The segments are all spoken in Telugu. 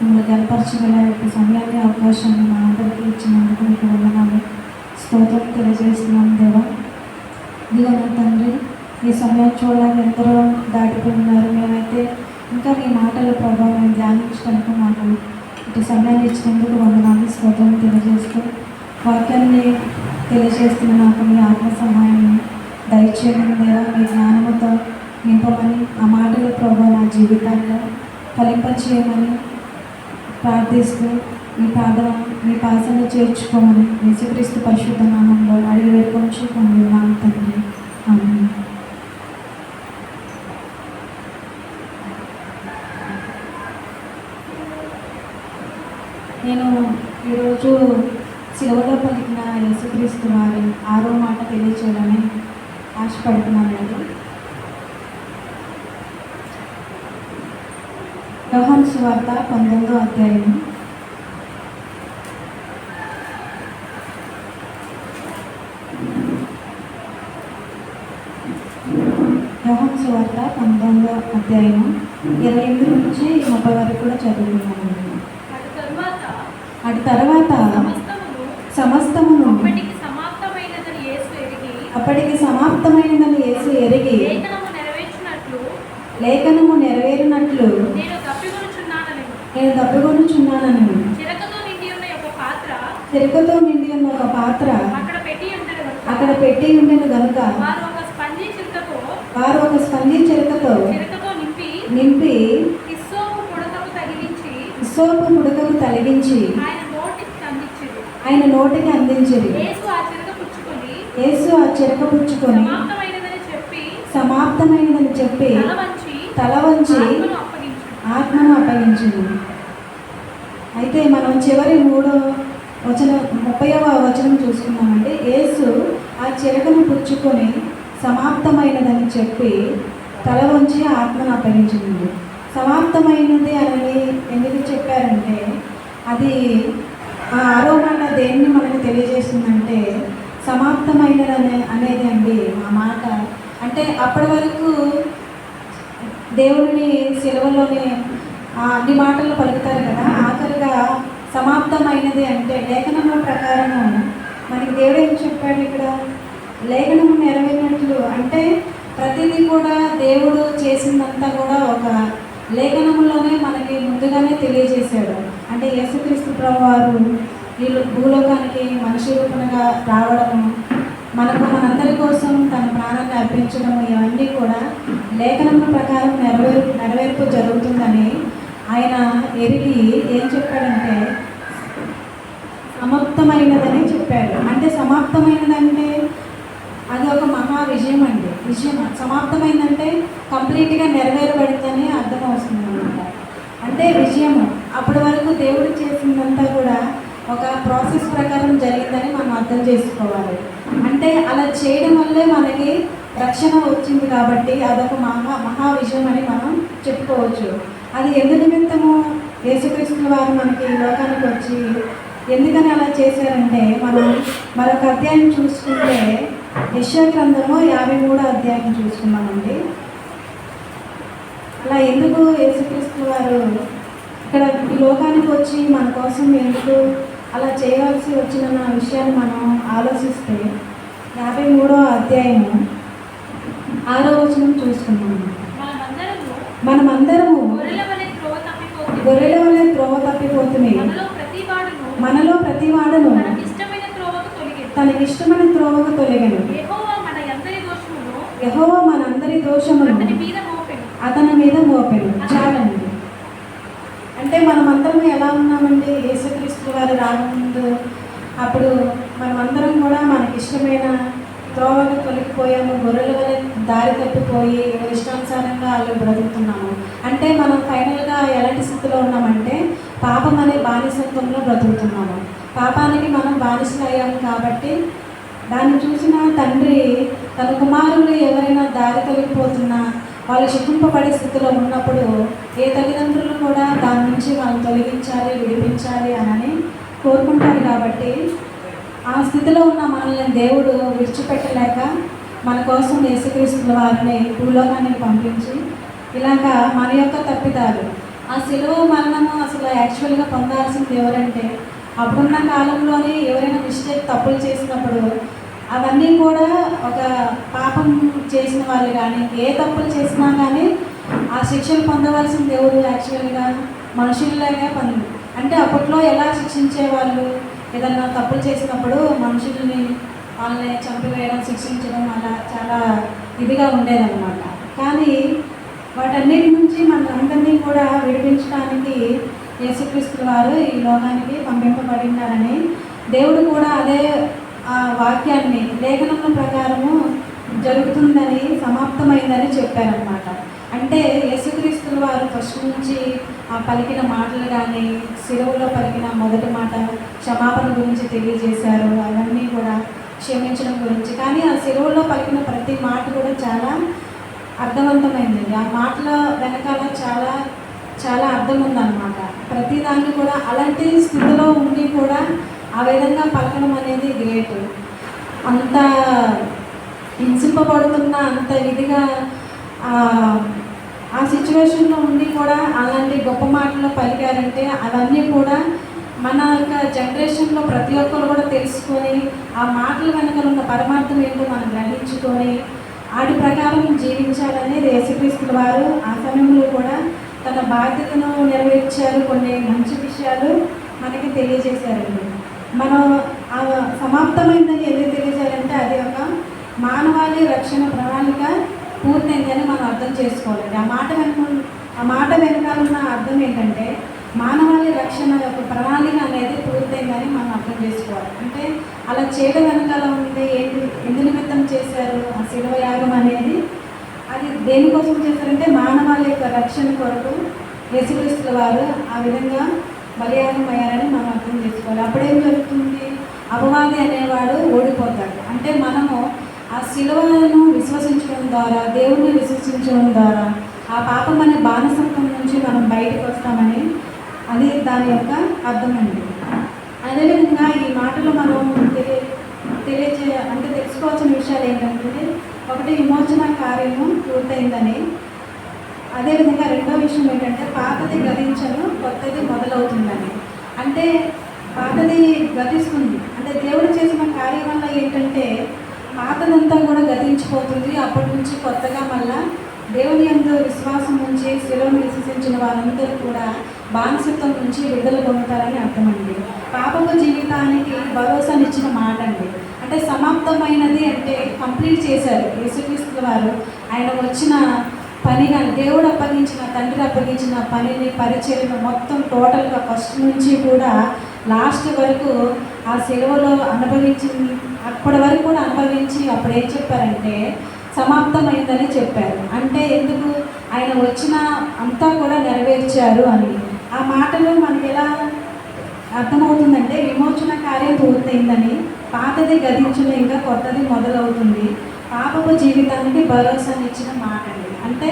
మిమ్మల్ని గనపరచగల యొక్క సమయాన్ని అవకాశాన్ని మా అందరికీ ఇచ్చినందుకు మీకు వందనాలు స్తోత్రం తెలియజేస్తున్నాం దేవా. ఇదిగో నా తండ్రి, ఈ సమయం చూడడానికి ఎందరో దాటిపోయినారు. మేమైతే ఇంకా మీ మాటల ప్రభావం ధ్యానించడానికి మాకు ఇటు సమయాన్ని ఇచ్చినందుకు వందనాలు స్తోత్రం తెలియజేస్తూ వాక్యాన్ని తెలియజేస్తున్న నాకు మీ ఆత్మ సహాయాన్ని దయచేయమని దేవా, మీ జ్ఞానముతో నింపమని ఆ మాటల ప్రభావం నా జీవితాల్లో ఫలింపచేయమని ప్రార్థిస్తూ మీ ప్రార్థన మీ పాసన చేర్చుకోమని యేసుక్రీస్తు పరిశుద్ధ నామంలో అడిగి వేడుకొని పొందున్నాను తండ్రి. ఆమేన్. నేను ఈరోజు సిలువలో పలికిన యేసుక్రీస్తు వారి 6వ మాట తెలియచేయాలని ఆశపడుతున్నానండి. యోహాను సువార్త 19వ అధ్యాయం యోహాను సువార్త 19వ అధ్యాయం 28 నుంచి 30 వరకు కూడా చదువుతున్నాను. అటు తర్వాత సమస్తమును అప్పటికి సమాప్తమైనదని యేసు ఎరిగి లేఖనము నెరవేరినట్లు నేను తప్పికొనుచున్నానని చెరకుతో నిండి ఉన్న ఒక పాత్ర అక్కడ పెట్టి ఉండెను గనుక వారు ఒక స్పంజి చెరకతో నింపి ఇస్సోపు పుడకకు తగిలించి ఆయన నోటికి అందించిరి. యేసు ఆ చెరక పుచ్చుకొని సమాప్తమైనదని చెప్పి తల వంచి ఆత్మను అప్పగించింది. అయితే మనం చివరి 30వ వచనం చూసుకున్నామంటే, యేసు ఆ చెరకను పుచ్చుకొని సమాప్తమైనదని చెప్పి తల వంచి ఆత్మను అప్పగించింది. సమాప్తమైనది అని ఎందుకు చెప్పారంటే, అది ఆ 6వ మాట దేన్ని మనకు తెలియజేస్తుందంటే, సమాప్తమైనది అనేది అండి ఆ మాట. అంటే అప్పటి వరకు దేవుడిని సిలువలోనే అన్ని మాటలు పలుకుతారు కదా, ఆఖరిగా సమాప్తమైనది అంటే లేఖనము ప్రకారము మనకి దేవుడు ఏం చెప్పాడు ఇక్కడ, లేఖనము నెరవేరినట్లు అంటే ప్రతిదీ కూడా దేవుడు చేసిందంతా కూడా ఒక లేఖనంలోనే మనకి ముందుగానే తెలియజేశాడు. అంటే యేసుక్రీస్తు ప్రభువారు వీళ్ళు భూలోకానికి మనిషి రూపంగా రావడము, మనందరి కోసం తన ప్రాణాన్ని అర్పించడము, ఇవన్నీ కూడా లేఖనముల ప్రకారం నెరవేర్పు జరుగుతుందని ఆయన ఎరిగి ఏం చెప్పాడంటే సమాప్తమైనదని చెప్పాడు. అంటే సమాప్తమైనదంటే అది ఒక మహా విజయం అండి. విజయం సమాప్తమైందంటే కంప్లీట్గా నెరవేరబడిందని అర్థం అవుతుంది అన్నమాట. అంటే విజయము అప్పటి వరకు దేవుడు చేసిందంతా కూడా ఒక ప్రాసెస్ ప్రకారం జరిగిందని మనం అర్థం చేసుకోవాలి. అంటే అలా చేయడం వల్లే మనకి రక్షణ వచ్చింది కాబట్టి అదొక మహా విజయం అని మనం చెప్పుకోవచ్చు. అది ఎందు నిమిత్తము యేసుక్రీస్తు వారు మనకి లోకానికి వచ్చి ఎందుకని అలా చేశారంటే, మనం మరొక అధ్యాయం చూసుకుంటే యెషయా గ్రంథము 53వ అధ్యాయం చూసుకున్నామండి. అలా ఎందుకు యేసుక్రీస్తు వారు ఇక్కడ ఈ లోకానికి వచ్చి మన కోసం ఎందుకు అలా చేయవలసి వచ్చిన విషయాన్ని మనం ఆలోచిస్తే 53వ అధ్యాయము 6వ వచనం చూసుకున్నాము. మనమందరము గొర్రెల వలె త్రోవ తప్పిపోతున్నాయి, మనలో ప్రతివాడును తనకిష్టమైన త్రోవకు తొలగను. యెహోవా మనందరి దోషమును అతని మీద మోపెను. చాలండి. అంటే మనమందరం ఎలా ఉన్నామండి, యేసుక్రీస్తు వారు రాకముందు అప్పుడు మనమందరం కూడా మనకిష్టమైన త్రోవకు తొలగిపోయాము, గొర్రెల వల్ల దారి తప్పిపోయి ఇష్టానుసారంగా వాళ్ళు బ్రతుకుతున్నాము. అంటే మనం ఫైనల్గా ఎలాంటి స్థితిలో ఉన్నామంటే పాపం అనే బానిసత్వంలో బ్రతుకుతున్నాము. పాపానికి మనం బానిసలు అయ్యాము కాబట్టి దాన్ని చూసిన తండ్రి తన కుమారులు ఎవరైనా దారి తొలగిపోతున్నా వాళ్ళు శిక్షింపబడే స్థితిలో ఉన్నప్పుడు ఏ తల్లిదండ్రులు కూడా దాని నుంచి వాళ్ళు తొలగించాలి, విడిపించాలి అని కోరుకుంటారు. కాబట్టి ఆ స్థితిలో ఉన్న మనల్ని దేవుడు విడిచిపెట్టలేక మన కోసం యేసుక్రీస్తు వారిని భూలోకానికి పంపించి ఇలాగా మన యొక్క తప్పిదాలు ఆ శిలువ మరణము అసలు యాక్చువల్గా పొందాల్సింది ఎవరంటే, అప్పుడున్న కాలంలోనే ఎవరైనా మిస్టేక్ తప్పులు చేసినప్పుడు అవన్నీ కూడా ఒక పాపం చేసిన వాళ్ళు కానీ ఏ తప్పులు చేసినా కానీ ఆ శిక్షలు పొందవలసింది ఎవరు యాక్చువల్గా మనుషుల్లాగా పొంది. అంటే అప్పట్లో ఎలా శిక్షించేవాళ్ళు, ఏదన్నా తప్పులు చేసినప్పుడు మనుషుల్ని వాళ్ళని చంపివేయడం, శిక్షించడం అలా చాలా ఇదిగా ఉండేదన్నమాట. కానీ వాటన్నిటి నుంచి మనందరినీ కూడా విడిపించడానికి యేసుక్రీస్తు వారు ఈ లోకానికి పంపింపబడినారని దేవుడు కూడా అదే ఆ వాక్యాన్ని లేఖనముల ప్రకారము జరుగుతుందని, సమాప్తమైందని చెప్పారనమాట. అంటే యేసుక్రీస్తు వారు ఫస్ట్ నుంచి ఆ పలికిన మాటలు కానీ, శిలువలో పలికిన మొదటి మాట క్షమాపణ గురించి తెలియజేశారు, అవన్నీ కూడా క్షమించడం గురించి. కానీ ఆ శిలువలో పలికిన ప్రతి మాట కూడా చాలా అర్థవంతమైందండి. ఆ మాటల వెనకాల చాలా చాలా అర్థం ఉందన్నమాట. ప్రతిదాన్ని కూడా అలాంటి స్థితిలో ఉండి కూడా ఆ విధంగా పలకడం అనేది గ్రేట్. అంత హింసింపబడుతున్న అంత ఇదిగా ఆ సిచ్యువేషన్లో ఉండి కూడా అలాంటి గొప్ప మాటలు పలికారంటే అవన్నీ కూడా మన యొక్క జనరేషన్లో ప్రతి ఒక్కరు కూడా తెలుసుకొని ఆ మాటల వెనకాల ఉన్న పరమార్థం ఏంటో మనం గ్రహించుకొని వాటి ప్రకారం జీవించాలనేది యేసుక్రీస్తు వారు ఆ సమయంలో కూడా తన బాధ్యతను నెరవేర్చారు. కొన్ని మంచి విషయాలు మనకి తెలియజేశారండి. మనం సమాప్తమైందని ఎందుకు తెలియజేయాలంటే అది ఒక మానవాళి రక్షణ ప్రణాళిక పూర్తయిందని మనం అర్థం చేసుకోవాలండి. ఆ మాట వెనకాల ఉన్న అర్థం ఏంటంటే మానవాళి రక్షణ యొక్క ప్రణాళిక అనేది పూర్తయిందని మనం అర్థం చేసుకోవాలి. అంటే అలా చేయడం వెనకాల ఉంది ఏంటి, ఎందు నిమిత్తం చేశారు ఆ శిలువ యాగం అనేది, అది దేనికోసం చేశారంటే మానవాళి యొక్క రక్షణ కొరకు యేసుక్రీస్తు వారు ఆ విధంగా బలియాగం అయ్యారని మనం అర్థం చేసుకోవాలి. అప్పుడేం జరుగుతుంది, అపవాది అనేవాడు ఓడిపోతాడు. అంటే మనము ఆ శిలువను విశ్వసించడం ద్వారా, దేవుణ్ణి విశ్వసించడం ద్వారా ఆ పాపం అనే బానిసత్వం నుంచి మనం బయటకు వస్తామని అది దాని యొక్క అర్థమండి. అదేవిధంగా ఈ మాటలు మనం అంటే తెలుసుకోవాల్సిన విషయాలు ఏంటంటే, ఒకటి విమోచన కార్యము పూర్తయిందని, అదేవిధంగా రెండో విషయం ఏంటంటే పాతది గతించను కొత్తది మొదలవుతుందని. అంటే పాతది గతిస్తుంది అంటే దేవుడు చేసిన కార్యం వల్ల ఏంటంటే పాతదంతా కూడా గతించిపోతుంది. అప్పటి నుంచి కొత్తగా మళ్ళా దేవుని యందు విశ్వాసం నుంచి శిలువను విశ్వసించిన వారందరూ కూడా బానిసత్వం నుంచి విడుదల పొందుతారని అర్థమండి. పాపపు జీవితానికి భరోసానిచ్చిన మాట అండి. అంటే సమాప్తమైనది అంటే కంప్లీట్ చేశారు యేసుక్రీస్తు వారు. ఆయన వచ్చిన పని కానీ దేవుడు అప్పగించిన, తండ్రి అప్పగించిన పనిని, పరిచర్యను మొత్తం టోటల్గా ఫస్ట్ నుంచి కూడా లాస్ట్ వరకు ఆ సెలవులో అనుభవించింది. అప్పటి వరకు కూడా అనుభవించి అప్పుడు ఏం చెప్పారంటే సమాప్తమైందని చెప్పారు. అంటే ఎందుకు, ఆయన వచ్చిన అంతా కూడా నెరవేర్చారు అని. ఆ మాటలు మనకి ఎలా అర్థమవుతుందంటే విమోచన కార్యం పూర్తయిందని, పాతది గతించిన ఇంకా కొత్తది మొదలవుతుంది, పాపపు జీవితానికి భరోసానిచ్చిన మాట అండి. అంటే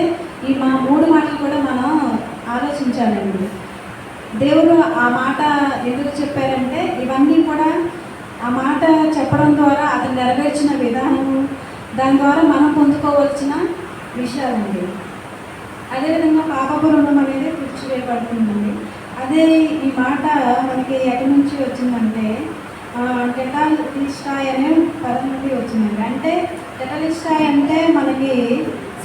ఈ మూడు మాటలు కూడా మనం ఆలోచించాలండి. దేవుడు ఆ మాట ఎందుకు చెప్పారంటే ఇవన్నీ కూడా ఆ మాట చెప్పడం ద్వారా అతను నెరవేర్చిన విధానము, దాని ద్వారా మనం పొందుకోవాల్సిన విషయాలండి. అదేవిధంగా పాపపు రుణం అనేది తీర్చివేయబడుతుందండి. అదే ఈ మాట మనకి ఎక్కడి నుంచి వచ్చిందంటే టెటాలిస్టాయ్ అనే పదం నుండి వచ్చిందండి. అంటే టెటాలిస్టాయ్ అంటే మనకి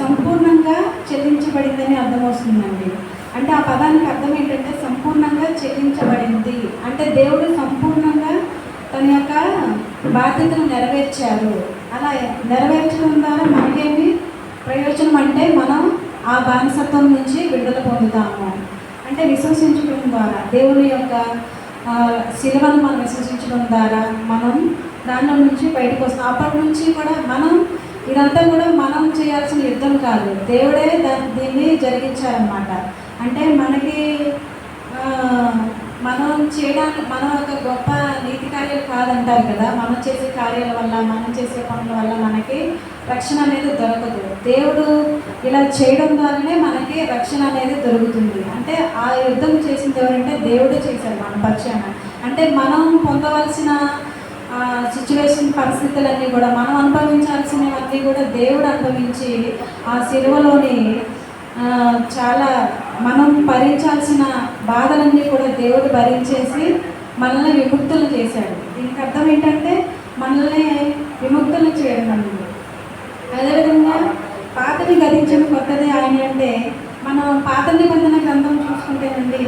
సంపూర్ణంగా చెల్లించబడిందని అర్థం వస్తుందండి. అంటే ఆ పదానికి అర్థం ఏంటంటే సంపూర్ణంగా చెల్లించబడింది. అంటే దేవుడు సంపూర్ణంగా తన యొక్క బాధ్యతను నెరవేర్చారు. అలా నెరవేర్చడం ద్వారా మనకేమి ప్రయోజనం అంటే మనం ఆ బానిసత్వం నుంచి విడుదల పొందుతాము. అంటే విశ్వసించడం ద్వారా, దేవుని యొక్క శిలువను మనం విశ్వసించడం ద్వారా మనం దానిలో నుంచి బయటకు వస్తాం. అప్పటి నుంచి కూడా మనం ఇదంతా కూడా మనం చేయాల్సిన యుద్ధం కాదు, దేవుడే దీన్ని జరిగించారన్నమాట. అంటే మనకి మనం చేయడానికి మనం ఒక గొప్ప నీతి కార్యాలు కాదంటారు కదా, మనం చేసే కార్యాల వల్ల, మనం చేసే పనుల వల్ల మనకి రక్షణ అనేది దొరకదు. దేవుడు ఇలా చేయడం ద్వారానే మనకి రక్షణ అనేది దొరుకుతుంది. అంటే ఆ యుద్ధం చేసింది ఎవరంటే దేవుడే చేశారు మన పక్షాన. అంటే మనం పొందవలసిన సిచ్యువేషన్, పరిస్థితులన్నీ కూడా మనం అనుభవించాల్సినవన్నీ కూడా దేవుడు అనుభవించి ఆ శిలువలోని చాలా మనం భరించాల్సిన బాధలన్నీ కూడా దేవుడు భరించేసి మనల్ని విముక్తులు చేశాడు. దీనికి అర్థం ఏంటంటే మనల్ని విముక్తులు చేయడం అన్నది. అదేవిధంగా పాతని గతించిన కొత్తది ఆయన అంటే మనం పాత నిబంధన గ్రంథం చూసుకుంటేనండి,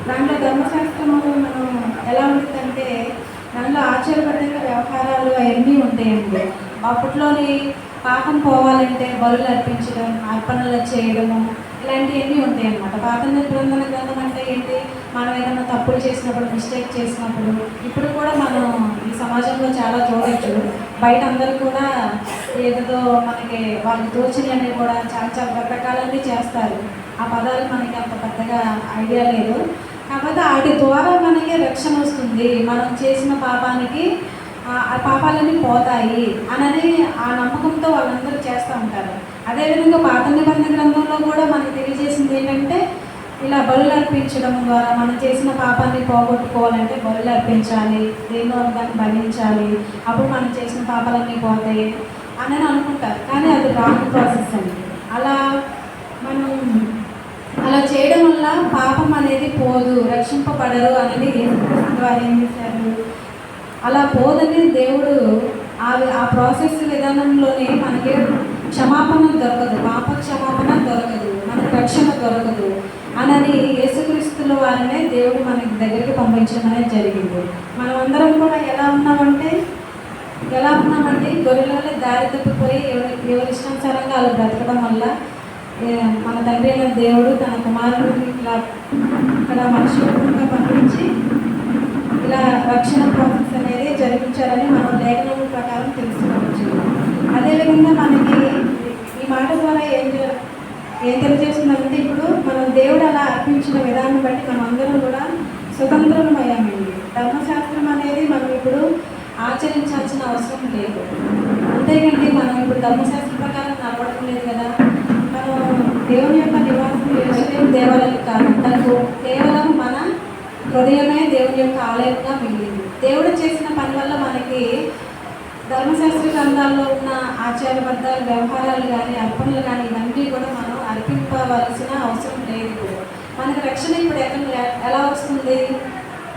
దాంట్లో ధర్మశాస్త్రము మనం ఎలా ఉంటుందంటే దాంట్లో ఆచారబద్ధంగా వ్యవహారాలు అవన్నీ ఉంటాయండి. అప్పట్లోని పాపం పోవాలంటే బలులు అర్పించడం, అర్పణలు చేయడము ఇలాంటివన్నీ ఉంటాయి అన్నమాట. పాత నిబంధన గ్రంథం అంటే ఏంటి, మనం ఏదైనా తప్పులు చేసినప్పుడు, మిస్టేక్ చేసినప్పుడు, ఇప్పుడు కూడా మనం ఈ సమాజంలో చాలా చూడవచ్చు. బయట అందరూ కూడా ఏదో మనకి వాళ్ళకి తోచినవి కూడా చాలా చాలా రకరకాలన్నీ చేస్తారు. ఆ పదాలు మనకి అంత పెద్దగా ఐడియా లేదు. కాకపోతే వాటి ద్వారా మనకి రక్షణ వస్తుంది, మనం చేసిన పాపానికి ఆ పాపాలన్నీ పోతాయి అని ఆ నమ్మకంతో వాళ్ళందరూ చేస్తూ ఉంటారు. అదేవిధంగా పాత నిబంధన గ్రంథంలో కూడా మనకు తెలియజేసింది ఏంటంటే ఇలా బలులు అర్పించడం ద్వారా మనం చేసిన పాపాన్ని పోగొట్టుకోవాలంటే బలులు అర్పించాలి, దేన్నో దాన్ని భరించాలి, అప్పుడు మనం చేసిన పాపాలన్నీ పోతాయి అని అనుకుంటారు. కానీ అది రాంగ్ ప్రాసెస్ అండి. మనం అలా చేయడం వల్ల పాపం అనేది పోదు, రక్షింపబడరు అనేది వారు ఏం చేశారు, అలా పోదని దేవుడు ఆ ప్రాసెస్ విధానంలోనే మనకి క్షమాపణ దొరకదు, పాప క్షమాపణ దొరకదు, మనకు రక్షణ దొరకదు అని యేసుక్రీస్తుల వారినే దేవుడు మనకి దగ్గరికి పంపించడం అనేది జరిగింది. మనం అందరం కూడా ఎలా ఉన్నామంటే గొర్రెల దారి తప్పిపోయి ఎవరి ఇష్టానుసారంగా వాళ్ళు బ్రతకడం వల్ల మన తండ్రి అయిన దేవుడు తన కుమారుడిని ఇలా ఇక్కడ మనుషులుగా పంపించి ఇలా రక్షణ ప్రాసెస్ అనేది జరిపించారని మనం లేఖనం ప్రకారం తెలుసుకోవచ్చు. అదేవిధంగా మనకి ఈ మాట ద్వారా ఏం తెలియజేస్తుందంటే, ఇప్పుడు మనం దేవుడు అలా అర్పించిన విధానం బట్టి మనం అందరం కూడా స్వతంత్రమయ్యామండి. ధర్మశాస్త్రం అనేది మనం ఇప్పుడు ఆచరించాల్సిన అవసరం లేదు. అంతేకండి, మనం ఇప్పుడు ధర్మశాస్త్రం ప్రకారం నడవడం లేదు కదా. మనం దేవుని యొక్క నివాసం యెరూషలేము దేవాలయం కాదు, కేవలం మన హృదయమే దేవుని యొక్క ఆలయంగా మిగిలింది. దేవుడు చేసిన పని వల్ల మనకి ధర్మశాస్త్ర గ్రంథాల్లో ఉన్న ఆచారబద్ధ వ్యవహారాలు కానీ, అర్పణలు కానీ ఇవన్నీ కూడా మనం అర్పింపవలసిన అవసరం లేదు. ఇప్పుడు మనకి రక్షణ ఇప్పుడు ఎలా వస్తుంది,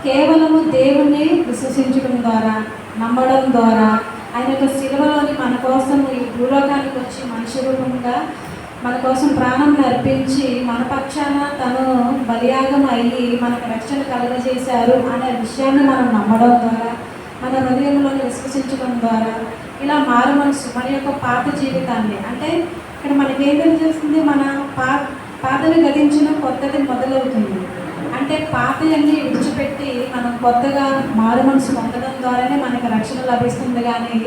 కేవలము దేవుణ్ణి విశ్వసించడం ద్వారా, నమ్మడం ద్వారా, ఆయన యొక్క శిలువలోని మన కోసం ఈ భూలోకానికి వచ్చి మనిషి రూపంగా మన కోసం ప్రాణం అర్పించి మన పక్షాన తను బలియాగం అయ్యి మనకు రక్షణ కలుగజేశారు అనే విషయాన్ని మనం నమ్మడం ద్వారా, మన హృదయంలోని విశ్వసించడం ద్వారా ఇలా మారు మనసు మన యొక్క పాత జీవితాన్ని, అంటే ఇక్కడ మనకేం తెలియజేస్తుంది, మన పాతని గతించిన కొత్తది మొదలవుతుంది. అంటే పాతయన్నీ విడిచిపెట్టి మనం కొత్తగా మారు మనసు పొందడం ద్వారానే మనకు రక్షణ లభిస్తుంది. కానీ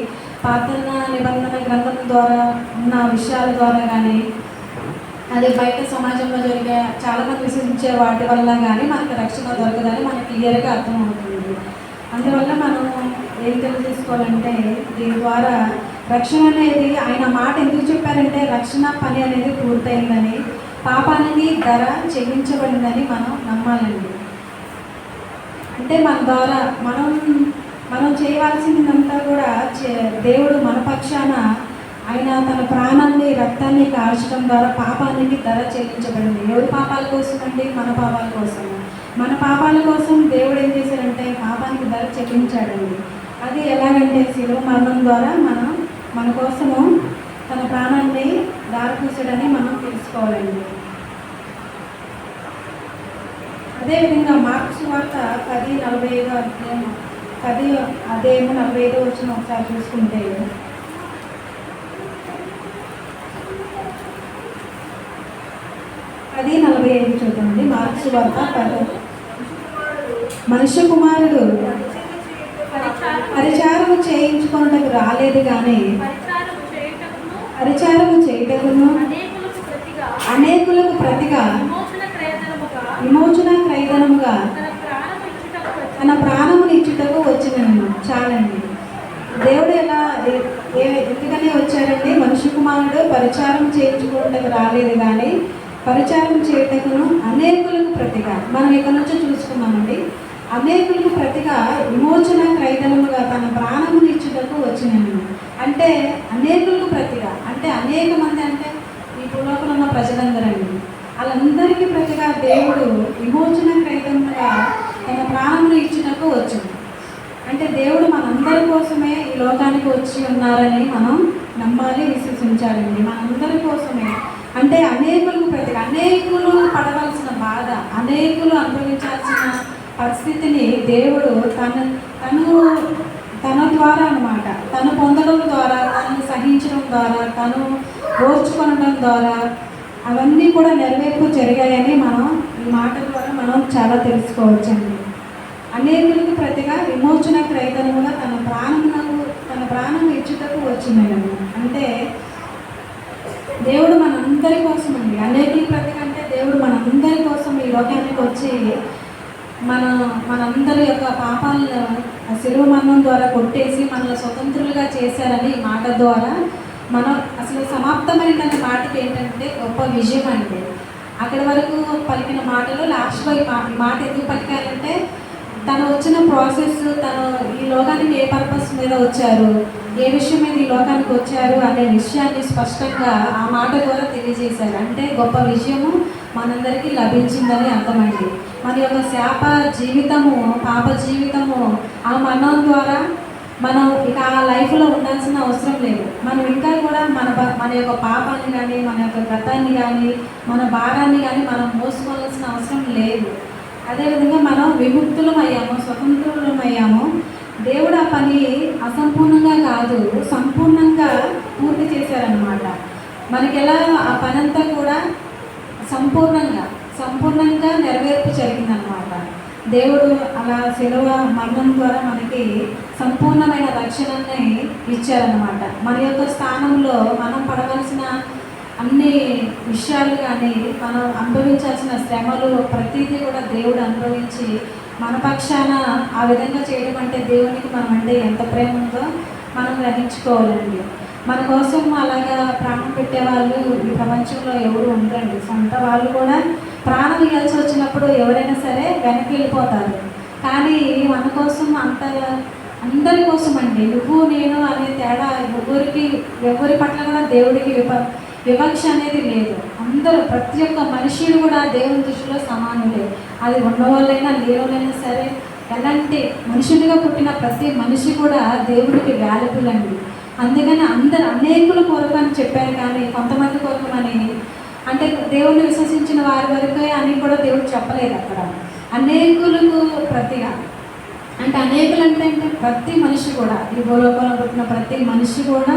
పాత నిబంధన గ్రంథం ద్వారా ఉన్న విషయాల ద్వారా కానీ, అది బయట సమాజంలో జరిగే చాలామంది విశ్వసించే వాటి వల్ల కానీ మనకు రక్షణ దొరకదని మనకు క్లియర్గా అర్థమవుతుంది. అందువల్ల మనం ఏం తెలియజేసుకోవాలంటే, దీని ద్వారా రక్షణ అనేది ఆయన మాట ఎందుకు చెప్పారంటే, రక్షణ పని అనేది పూర్తయిందని, పాపానికి ధర చెల్లించబడిందని మనం నమ్మాలండి. అంటే మన ద్వారా మనం చేయవలసిందంతా కూడా దేవుడు మన పక్షాన ఆయన తన ప్రాణాన్ని, రక్తాన్ని కాల్చడం ద్వారా పాపానికి ధర చెల్లించబడింది. ఎవరి పాపాల కోసం అండి? మన పాపాల కోసం. మన పాపాల కోసం దేవుడు ఏం చేశాడంటే పాపానికి ధర చెల్లించాడండి. అది ఎలాగంటే శిలువ మరణం ద్వారా మన కోసము తన ప్రాణాన్ని దారిపూసాడని మనం తెలుసుకోవాలండి. అదేవిధంగా మార్క్స్ వార్త 10:45 అధ్యాయం 45 వచ్చిన ఒకసారి చూసుకుంటే, అది 45 చూద్దామండి. మార్క్స్ వార్త 10. మనుష్య కుమారుడు పరిచారము చేయించుకున్నటకు రాలేదు కానీ పరిచారము చేయుటకును అనేకులకు ప్రతిగా విమోచన క్రయధనముగా తన ప్రాణమును ఇచ్చుటకు వచ్చినను. చాలండి. దేవుడు ఎందుకని వచ్చారండి? మనుష్య కుమారుడు పరిచారం చేయించుకోవటకు రాలేదు కానీ పరిచారం చేయటకును అనేకులకు ప్రతిగా, మనం ఇక్కడ నుంచి చూసుకున్నామండి, అనేకులకు ప్రతిగా విమోచన క్రయధనముగా తన ప్రాణమును ఇచ్చుటకు వచ్చినను. అంటే అనేకులకు ప్రతిగా అంటే అనేక మంది అంటే ఈ భూలోకంలో ఉన్న ప్రజలందరండి. వాళ్ళందరికీ ప్రతిగా దేవుడు విమోచన క్రైతంగా తన ప్రాణమును ఇచ్చినకు వచ్చింది. అంటే దేవుడు మనందరి కోసమే ఈ లోకానికి వచ్చి ఉన్నారని మనం నమ్మాలి, విశ్వసించాలండి. మనందరి కోసమే అంటే అనేకులకు ప్రతిగా, అనేకులు పడవలసిన బాధ, అనేకులు అనుభవించాల్సిన పరిస్థితిని దేవుడు తన ద్వారా అన్నమాట, తను పొందడం ద్వారా, తను సహించడం ద్వారా, తను ఓర్చుకొనడం ద్వారా అవన్నీ కూడా నెరవేర్పు జరిగాయని మనం ఈ మాట ద్వారా మనం చాలా తెలుసుకోవచ్చండి. అనేకులకు ప్రతిగా విమోచన క్రైతనముగా తన ప్రాణం ఇచ్చుటకు వచ్చిందండి. అంటే దేవుడు మనందరి కోసం అండి, అనేకుల ప్రతిగా అంటే దేవుడు మనందరి కోసం ఈ లోకానికి వచ్చి మనందరి యొక్క పాపాలను శిలువ మరణం ద్వారా కొట్టేసి మనల్ని స్వతంత్రులుగా చేశారని ఈ మాట ద్వారా మనం అసలు సమాప్తమైందనే మాటకి ఏంటంటే గొప్ప విజయం అండి. అక్కడి వరకు పలికిన మాటలు లాస్ట్లో ఈ మాట ఎందుకు పలికారంటే తను వచ్చిన ప్రాసెస్, తను ఈ లోకానికి ఏ పర్పస్ మీద వచ్చారు, ఏ విషయం మీద ఈ లోకానికి వచ్చారు అనే విషయాన్ని స్పష్టంగా ఆ మాట ద్వారా తెలియజేశారు. అంటే గొప్ప విజయము మనందరికీ లభించిందని అర్థమండి. మన యొక్క శాప జీవితము, పాప జీవితము ఆ మరణం ద్వారా మనం ఇక ఆ లైఫ్లో ఉండాల్సిన అవసరం లేదు. మనం ఇంకా కూడా మన యొక్క పాపాన్ని కానీ, మన యొక్క గతాన్ని కానీ, మన భారాన్ని కానీ మనం మోసుకోవాల్సిన అవసరం లేదు. అదేవిధంగా మనం విముక్తులమయ్యాము, స్వతంత్రులమయ్యాము. దేవుడు ఆ పని అసంపూర్ణంగా కాదు, సంపూర్ణంగా పూర్తి చేశారనమాట. మనకి ఎలా ఆ పని అంతా కూడా సంపూర్ణంగా నెరవేర్పు జరిగిందనమాట. దేవుడు అలా శిలువ మరణం ద్వారా మనకి సంపూర్ణమైన రక్షణని ఇచ్చారనమాట. మన యొక్క స్థానంలో మనం పడవలసిన అన్ని విషయాలు కానీ, మనం అనుభవించాల్సిన శ్రమలు ప్రతిదీ కూడా దేవుడు అనుభవించి మన పక్షాన ఆ విధంగా చేయడం అంటే దేవునికి మనం అంటే ఎంత ప్రేమ ఉందో మనం గ్రహించుకోవాలండి. మన కోసం అలాగా ప్రాణం పెట్టేవాళ్ళు ఈ ప్రపంచంలో ఎవరు ఉండరండి. సొంత వాళ్ళు కూడా ప్రాణం ఇవ్వాల్సి వచ్చినప్పుడు ఎవరైనా సరే వెనక్కి వెళ్ళిపోతారు. కానీ మన కోసం అందరి కోసం అండి, నువ్వు నేను అనే తేడా ఎవరి పట్ల కూడా దేవుడికి వివక్ష అనేది లేదు. అందరూ ప్రతి ఒక్క మనిషి కూడా దేవుని దృష్టిలో సమానులే. అది ఉన్నవాళ్ళైనా లేనివాళ్ళైనా సరే, ఎలాంటి మనుషులుగా పుట్టిన ప్రతి మనిషి కూడా దేవుడికి వాల్యుబుల్ అండి. అందుకని అనేకుల కొరకు అని చెప్పారు, కానీ కొంతమంది కొరకు అని అంటే దేవుడిని విశ్వసించిన వారి వరకే అని కూడా దేవుడు చెప్పలేదు అక్కడ. అనేకులకు ప్రతిగా అంటే అనేకులు అంటే ప్రతి మనిషి కూడా, ఈ భూలోకంలో పుట్టిన ప్రతి మనిషి కూడా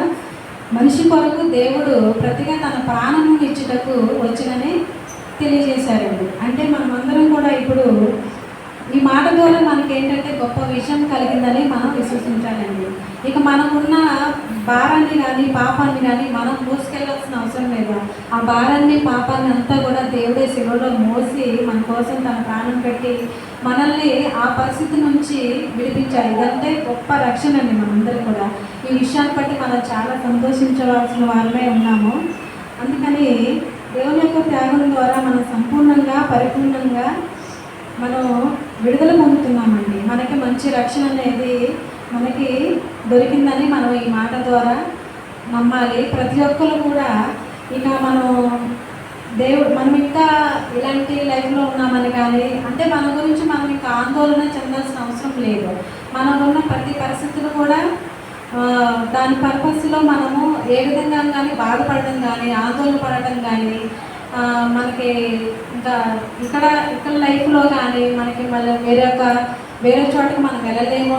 మనిషి కొరకు దేవుడు ప్రతిగా తన ప్రాణము ఇచ్చుటకు వచ్చినని తెలియజేశారండి. అంటే మనమందరం కూడా ఇప్పుడు ఈ మాట ద్వారా మనకి ఏంటంటే గొప్ప విషయం కలిగిందని మనం విశ్వసించాలండి. ఇక మనకున్న భారాన్ని కానీ, పాపాన్ని కానీ మనం మోసుకెళ్ళాల్సిన అవసరం లేదు. ఆ భారాన్ని, పాపాన్ని అంతా కూడా దేవుడే శిలువలో మోసి మన కోసం తన ప్రాణం పెట్టి మనల్ని ఆ పరిస్థితి నుంచి విడిపించాలి. ఇదంటే గొప్ప రక్షణ అండి. మనందరూ కూడా ఈ విషయాన్ని బట్టి మనం చాలా సంతోషించవలసిన వారమే ఉన్నాము. అందుకని దేవుని యొక్క త్యాగం ద్వారా మనం సంపూర్ణంగా, పరిపూర్ణంగా మనం విడుదల పొందుతున్నామండి. మనకి మంచి రక్షణ అనేది మనకి దొరికిందని మనం ఈ మాట ద్వారా నమ్మాలి. ప్రతి ఒక్కరు కూడా ఇక మనం ఇంకా ఇలాంటి లైఫ్లో ఉన్నామని కానీ అంటే మన గురించి మనం ఇంకా ఆందోళన చెందాల్సిన అవసరం లేదు. మనకున్న ప్రతి పరిస్థితులు కూడా దాని పర్పస్లో మనము ఏ విధంగా కానీ బాధపడడం కానీ, ఆందోళన పడటం కానీ, మనకి ఇంకా ఇక్కడ లైఫ్లో కానీ మనకి మళ్ళీ వేరే చోటకి మనం వెళ్ళలేమో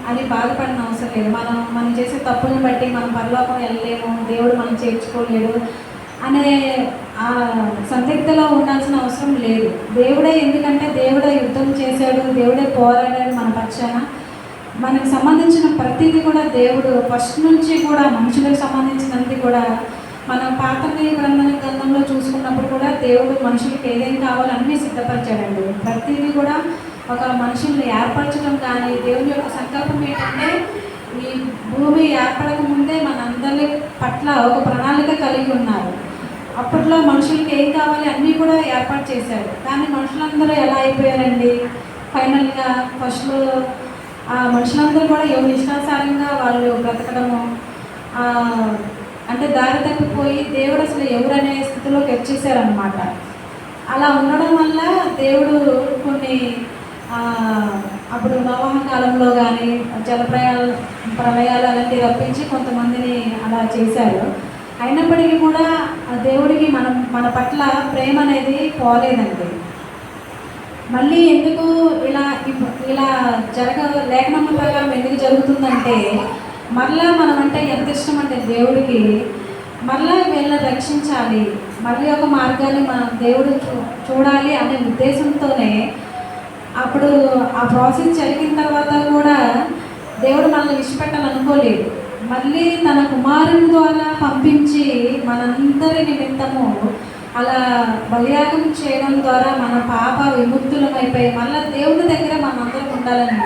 అని బాధపడిన అవసరం లేదు. మనం చేసే తప్పులను బట్టి మనం పరలోకం వెళ్ళలేము, దేవుడు మనం చేర్చుకోలేడు అనే సందిగ్ధలో ఉండాల్సిన అవసరం లేదు. దేవుడే, ఎందుకంటే దేవుడే యుద్ధం చేశాడు, దేవుడే పోరాడాడు మన పక్షాన. మనకు సంబంధించిన ప్రతిదీ కూడా దేవుడు ఫస్ట్ నుంచి కూడా మనుషులకు సంబంధించినది కూడా మన పాత గ్రంథంలో చూసుకున్నప్పుడు కూడా దేవుడు మనుషులకి ఏదేం కావాలో అన్నీ సిద్ధపరిచాడండి. ప్రతిదీ కూడా ఒక మనుషుల్ని ఏర్పరచడం కానీ, దేవుని యొక్క సంకల్పం ఏంటంటే ఈ భూమి ఏర్పడక ముందే మనందరి పట్ల ఒక ప్రణాళిక కలిగి ఉన్నారు. అప్పట్లో మనుషులకి ఏం కావాలి అన్నీ కూడా ఏర్పాటు చేశారు. కానీ మనుషులందరూ ఎలా అయిపోయారండి, ఫైనల్గా ఫస్ట్లో ఆ మనుషులందరూ కూడా ఎవరి ఇష్టానుసారంగా వాళ్ళు బ్రతకడము, అంటే దారి తప్పిపోయి దేవుడు అసలు ఎవరనే స్థితిలోకి వచ్చేసారనమాట. దేవుడు కొన్ని అప్పుడు నోవహ కాలంలో కానీ ప్రళయాలు అలాంటివి రప్పించి కొంతమందిని అలా చేశారు. అయినప్పటికీ కూడా దేవుడికి మన పట్ల ప్రేమ అనేది పోలేదండి. మళ్ళీ ఎందుకు ఇలా లేఖనం ప్రకారం ఎందుకు జరుగుతుందంటే, మరలా మనం అంటే ఎంత ఇష్టం అంటే దేవుడికి మరలా వీళ్ళని రక్షించాలి, మళ్ళీ ఒక మార్గాన్ని మన దేవుడు చూడాలి అనే ఉద్దేశంతోనే అప్పుడు ఆ ప్రాసెస్ జరిగిన తర్వాత కూడా దేవుడు మనల్ని విడిచిపెట్టాలనుకోలేదు. మళ్ళీ తన కుమారుని ద్వారా పంపించి మనందరి నిమిత్తము అలా బలియాగం చేయడం ద్వారా మన పాప విముక్తులమైపోయి మళ్ళీ దేవుని దగ్గర మనందరం ఉండాలని,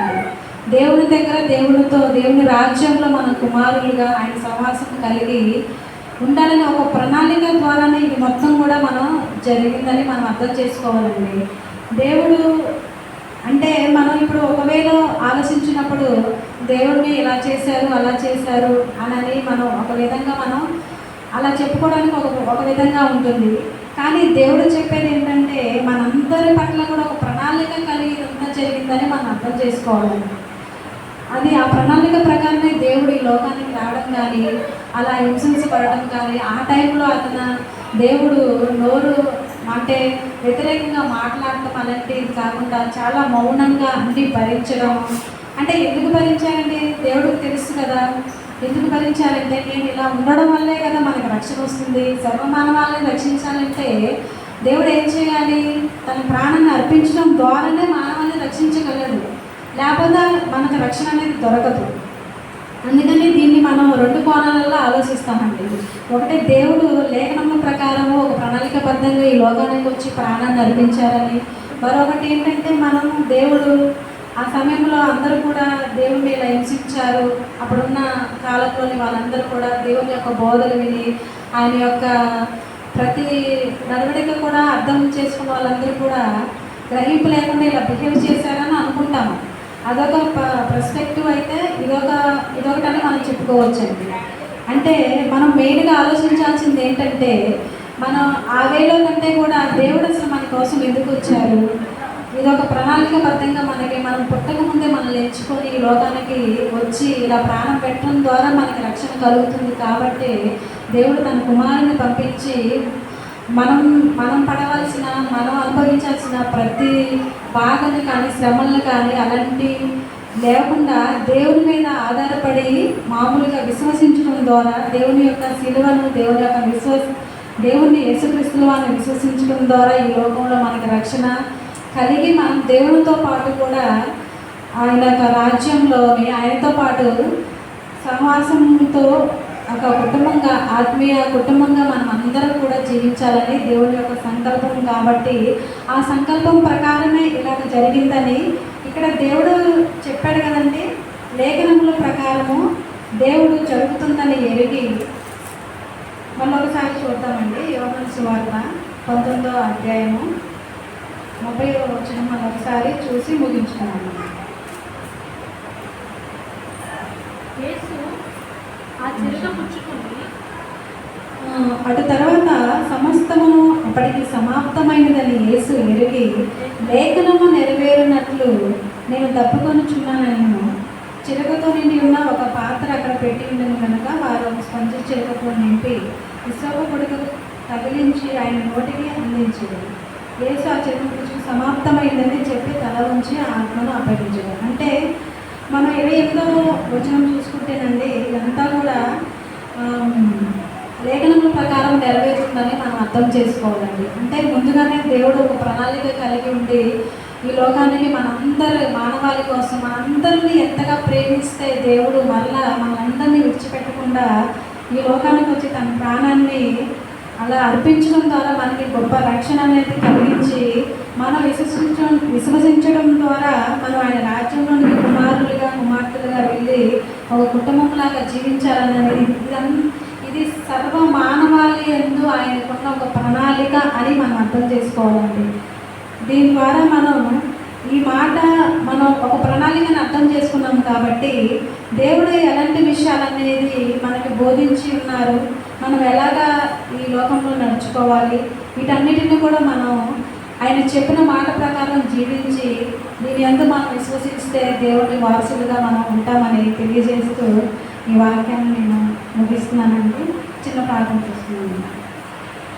దేవుని దగ్గర దేవునితో దేవుని రాజ్యంలో మన కుమారులుగా ఆయన సహవాసం కలిగి ఉండాలని ఒక ప్రణాళిక ద్వారానే ఇది మొత్తం కూడా మనం జరిగిందని మనం అర్థం చేసుకోవాలండి. దేవుడు అంటే మనం ఇప్పుడు ఒకవేళ ఆలోచించినప్పుడు దేవుడిని ఇలా చేశారు అలా చేశారు అని మనం ఒక విధంగా మనం అలా చెప్పుకోవడానికి ఒక విధంగా ఉంటుంది. కానీ దేవుడు చెప్పేది ఏంటంటే మనందరి పట్ల కూడా ఒక ప్రణాళిక కలిగి ఇదంతా జరిగిందని మనం అర్థం చేసుకోవాలండి. అది ఆ ప్రణాళిక ప్రకారమే దేవుడు ఈ లోకానికి రావడం కానీ అలా హింసించబడడం కానీ ఆ టైంలో దేవుడు నోరు అంటే వ్యతిరేకంగా మాట్లాడటం అలాంటిది కాకుండా చాలా మౌనంగా అన్ని భరించడం. అంటే ఎందుకు భరించాలండి? దేవుడికి తెలుసు కదా ఎందుకు భరించాలంటే నేను ఇలా ఉండడం వల్లే కదా మనకు రక్షణ వస్తుంది. సర్వమానవాళ్ళని రక్షించాలంటే దేవుడు ఏం చేయాలి? తన ప్రాణాన్ని అర్పించడం ద్వారానే మానవాన్ని రక్షించగలడు, లేకపోతే మనకు రక్షణ అనేది దొరకదు. అందుకని దీన్ని మనం రెండు కోణాలలో ఆలోచిస్తామండి. ఒకటి దేవుడు లేఖనం ప్రకారము ఒక ప్రణాళికబద్ధంగా ఈ లోకానికి వచ్చి ప్రాణాన్ని అర్పించారని, మరొకటి ఏంటంటే మనం దేవుడు ఆ సమయంలో అందరూ కూడా దేవుడిని ఇలా హింసించారు. అప్పుడున్న కాలంలోని వాళ్ళందరూ కూడా దేవుని యొక్క బోధలు విని ఆయన యొక్క ప్రతి నడవడిక కూడా అర్థం చేసుకున్న వాళ్ళందరూ కూడా గ్రహింపు లేకుండా ఇలా బిహేవ్ చేశారని అనుకుంటాము. అదొక పర్స్పెక్టివ్ అయితే ఇదొకటని మనం చెప్పుకోవచ్చండి. అంటే మనం మెయిన్గా ఆలోచించాల్సింది ఏంటంటే మనం ఆ వేలో కంటే కూడా దేవుడు అసలు మన కోసం ఎందుకు వచ్చారు, ఇదొక ప్రణాళికబద్ధంగా మనం పుట్టక ముందే మనల్ని ఎంచుకొని ఈ లోకానికి వచ్చి ఇలా ప్రాణం పెట్టడం ద్వారా మనకి రక్షణ కలుగుతుంది. కాబట్టి దేవుడు తన కుమారుని పంపించి మనం పడవలసిన మనం అనుభవించాల్సిన ప్రతి బాధని కానీ శ్రమలను కానీ అలాంటి లేకుండా దేవుని మీద ఆధారపడి మామూలుగా విశ్వసించడం ద్వారా దేవుని యొక్క శిలువను దేవుని యేసుక్రీస్తు వారిని విశ్వసించడం ద్వారా ఈ లోకంలో మనకి రక్షణ కలిగి మనం దేవునితో పాటు కూడా ఆయన యొక్క రాజ్యంలోని ఆయనతో పాటు సహవాసంతో ఒక కుటుంబంగా ఆత్మీయ కుటుంబంగా మనం అందరం కూడా జీవించాలని దేవుని యొక్క సంకల్పం. కాబట్టి ఆ సంకల్పం ప్రకారమే ఇలాగ జరిగిందని ఇక్కడ దేవుడు చెప్పాడు కదండి. లేఖనముల ప్రకారము దేవుడు జరుగుతుందని ఎరిగి మళ్ళొకసారి చూద్దామండి. యోహాను సువార్త 19వ అధ్యాయము 30వ వచనం మళ్ళొకసారి చూసి ముగించుకున్నాము. అటు తర్వాత సమస్తమును అప్పటికి సమాప్తమైనదని యేసు ఎరిగి లేఖనము నెరవేరునట్లు నేను తప్పుకొనుచున్నానని చిరకతో నిండి ఉన్న ఒక పాత్ర అక్కడ పెట్టి ఉండను కనుక వారు స్పంజి చిరకతో నింపి విశ్వపు పొడుగు తగిలించి ఆయన నోటికి అందించారు. యేసు ఆ చిరక సమాప్తమైందని చెప్పి తల ఉంచి ఆత్మను అప్పగించారు. అంటే మనం 28వ వచనం చూసుకుంటేనండి ఇదంతా కూడా లేఖనముల ప్రకారం నెరవేరుతుందని మనం అర్థం చేసుకోవాలండి. అంటే ముందుగానే దేవుడు ఒక ప్రణాళిక కలిగి ఉండి ఈ లోకానికి మానవాళి కోసం మనందరినీ ఎంతగా ప్రేమిస్తే దేవుడు మళ్ళా మనందరినీ విడిచిపెట్టకుండా ఈ లోకానికి వచ్చి తన ప్రాణాన్ని అలా అర్పించడం ద్వారా మనకి గొప్ప రక్షణ అనేది కలిగించి మనం విశ్వసించడం ద్వారా మనం ఆయన రాజ్యంలోనికి కుమార్తెలుగా వెళ్ళి ఒక కుటుంబంలాగా జీవించాలనేది ఇది సర్వ మానవాళి యందు ఆయనకున్న ఒక ప్రణాళిక అని మనం అర్థం చేసుకోవాలండి. దీని ద్వారా మనం ఒక ప్రణాళికను అర్థం చేసుకున్నాం. కాబట్టి దేవుడు ఎలాంటి విషయాలనేది మనకి బోధించి ఉన్నారు, మనం ఎలాగా ఈ లోకంలో నడుచుకోవాలి, వీటన్నిటిని కూడా మనం ఆయన ఆయన చెప్పిన మాట ప్రకారం జీవించి దీని యందు మనం విశ్వసిస్తే దేవుని వారసులుగా మనం ఉంటామని తెలియజేస్తూ ఈ వాక్యాన్ని నేను ముగిస్తున్నానండి. చిన్న ప్రార్థన చేస్తున్నాను.